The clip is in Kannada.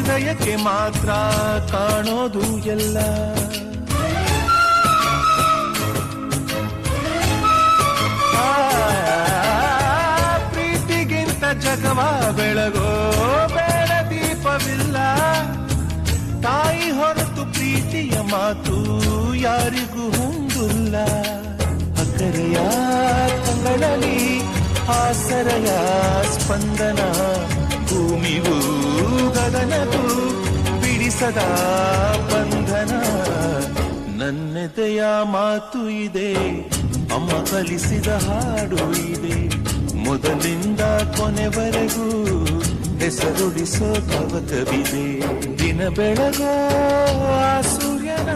ಹೃದಯಕ್ಕೆ ಮಾತ್ರ ಕಾಣೋದು ಎಲ್ಲ. ಪ್ರೀತಿಗಿಂತ ಜಗವ ಬೆಳಗೋ ಬೇಡ ದೀಪವಿಲ್ಲ. ತಾಯಿ ಹೊರತು ಪ್ರೀತಿಯ ಮಾತು ಯಾರಿಗೂ ಹೊಂದಿಲ್ಲ. ಅಕ್ಕರೆಯ ಕಂಗಳಲ್ಲಿ ಆಸರೆಯ ಸ್ಪಂದನ, ಭೂಮಿಗೂ ಗಗನಗೂ ಬಿಡಿಸದ ಬಂಧನ. ನನ್ನೆದೆಯ ಮಾತು ಇದೆ, ಅಮ್ಮ ಕಲಿಸಿದ ಹಾಡು ಇದೆ. ಮೊದಲಿಂದ ಕೊನೆವರೆಗೂ ಹೆಸರುಳಿಸೋ ತವಕವಿದೆ. ದಿನ ಬೆಳಗೋ ಆ ಸೂರ್ಯನ